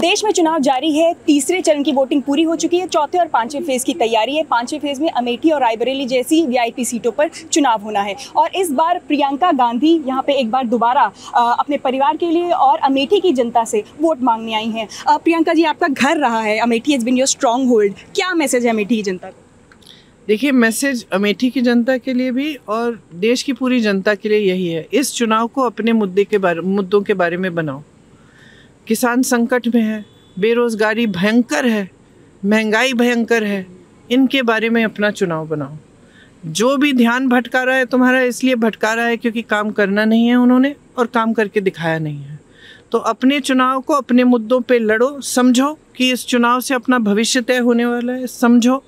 देश में चुनाव जारी है। तीसरे चरण की वोटिंग पूरी हो चुकी है। चौथे और पांचवें फेज की तैयारी है। पांचवें फेज में अमेठी और रायबरेली जैसी वीआईपी सीटों पर चुनाव होना है और इस बार प्रियंका गांधी यहाँ पे एक बार दोबारा अपने परिवार के लिए और अमेठी की जनता से वोट मांगने आई हैं। प्रियंका जी, आपका घर रहा है Amethi, has been your stronghold. क्या मैसेज है अमेठी की जनता को? देखिए, मैसेज अमेठी की जनता के लिए भी और देश की पूरी जनता के लिए यही है, इस चुनाव को अपने मुद्दों के बारे में बनाओ। किसान संकट में है, बेरोजगारी भयंकर है, महंगाई भयंकर है, इनके बारे में अपना चुनाव बनाओ। जो भी ध्यान भटका रहा है तुम्हारा, इसलिए भटका रहा है क्योंकि काम करना नहीं है उन्होंने और काम करके दिखाया नहीं है। तो अपने चुनाव को अपने मुद्दों पे लड़ो। समझो कि इस चुनाव से अपना भविष्य तय होने वाला है। समझो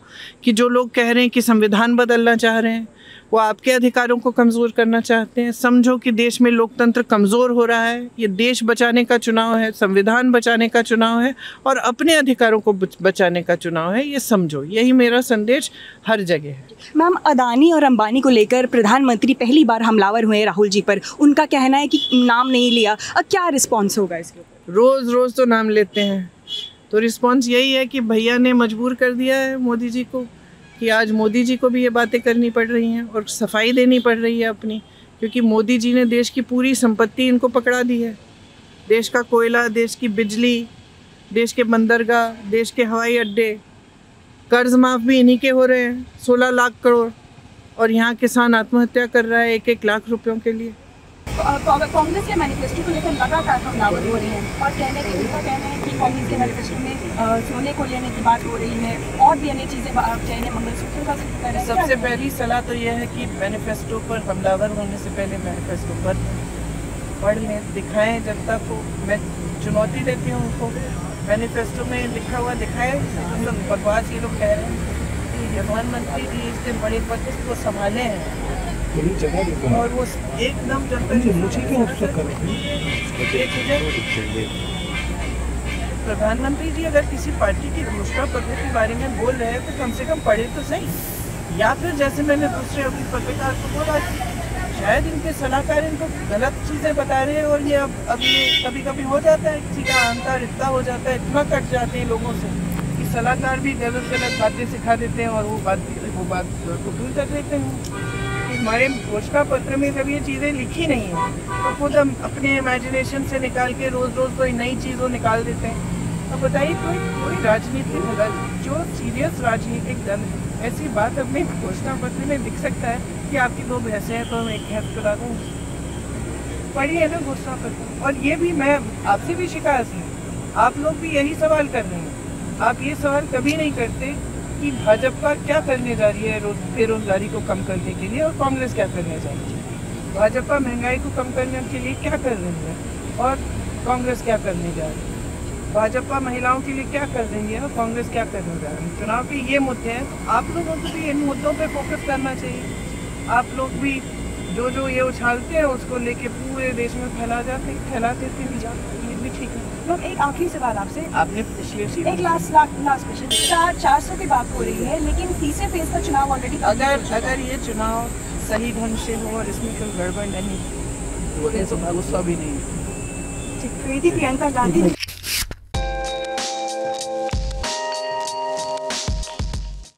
कि जो लोग कह रहे हैं कि संविधान बदलना चाह रहे हैं, वो आपके अधिकारों को कमज़ोर करना चाहते हैं। समझो कि देश में लोकतंत्र कमज़ोर हो रहा है। ये देश बचाने का चुनाव है, संविधान बचाने का चुनाव है और अपने अधिकारों को बचाने का चुनाव है। ये समझो, यही मेरा संदेश हर जगह है। मैम, अदानी और अंबानी को लेकर प्रधानमंत्री पहली बार हमलावर हुए राहुल जी पर। उनका कहना है कि नाम नहीं लिया। क्या रिस्पॉन्स होगा इसके ऊपर? रोज़ रोज़ तो नाम लेते हैं, तो रिस्पॉन्स यही है कि भैया ने मजबूर कर दिया है मोदी जी को कि आज मोदी जी को भी ये बातें करनी पड़ रही हैं और सफाई देनी पड़ रही है अपनी, क्योंकि मोदी जी ने देश की पूरी संपत्ति इनको पकड़ा दी है। देश का कोयला, देश की बिजली, देश के बंदरगाह, देश के हवाई अड्डे, कर्ज माफ़ भी इन्हीं के हो रहे हैं 16 लाख करोड़, और यहाँ किसान आत्महत्या कर रहा है 1-1 लाख रुपयों के लिए। कांग्रेस के मैनिफेस्टो को लेकर लगातार हमलावर हो रही है और उनका कहना है कि कांग्रेस के मैनिफेस्टो में सोने को लेने की बात हो रही है और भी अन्य चीज़ें, चाहे मंगलसूत्र का जिक्र है। सबसे पहली सलाह तो यह है कि मैनिफेस्टो पर हमलावर होने से पहले मैनिफेस्टो पर पढ़ लें, दिखाएं जनता को। मैं चुनौती देती हूँ उनको, मैनिफेस्टो में लिखा हुआ दिखाए। मतलब बकवास ये लोग कह रहे हैं कि प्रधानमंत्री जी इस दिन बड़े पद को संभाले हैं और वो एकदम प्रधानमंत्री जी अगर किसी पार्टी की घोषणा पत्र के बारे में बोल रहे हैं तो कम से कम पढ़े तो सही, या फिर जैसे मैंने दूसरे अपने पत्रकार को बोला शायद इनके सलाहकार इनको गलत चीज़ें बता रहे हैं और ये अब ये कभी कभी हो जाता है, किसी का अहंकार इतना हो जाता है, इतना कट जाते हैं लोगों से कि सलाहकार भी गलत बातें सिखा देते हैं और वो बात कबूल कर देते हैं। हमारे घोषणा पत्र में जब ये चीज़ें लिखी नहीं है तो खुद हम अपने इमेजिनेशन से निकाल के रोज़ रोज़ कोई नई चीज़ वो निकाल देते हैं। अब बताइए, कोई राजनीतिक दल जो सीरियस राजनीतिक दल ऐसी बात अपने घोषणा पत्र में लिख सकता है कि आपकी 2 भैंसें हैं तो मैं 1 भैंस करा दूँ? पढ़िए ना घोषणा पत्र। और ये भी मैं आपसे भी शिकायत है, आप लोग भी यही सवाल कर रहे हैं। आप ये सवाल कभी नहीं करते कि भाजपा क्या करने जा रही है बेरोजगारी को कम करने के लिए और कांग्रेस क्या करने जा रही है। भाजपा महंगाई को कम करने के लिए क्या कर रही है और कांग्रेस क्या करने जा रही है। भाजपा महिलाओं के लिए क्या कर रही है और कांग्रेस क्या करने जा रही है। चुनाव के ये मुद्दे हैं, तो आप लोगों को भी इन मुद्दों पे फोकस करना चाहिए। आप लोग भी जो ये उछालते हैं उसको लेके पूरे देश में फैलाते थे ये भी ठीक है। मैम, एक आखिरी सवाल आपसे, आपने एक लास्ट क्वेश्चन। 400 की बात हो रही है लेकिन तीसरे फेज का चुनाव ऑलरेडी, अगर ये चुनाव सही ढंग से हो और इसमें कोई गड़बड़ नहीं तो गुस्सा भी नहीं। प्रियंका गांधी।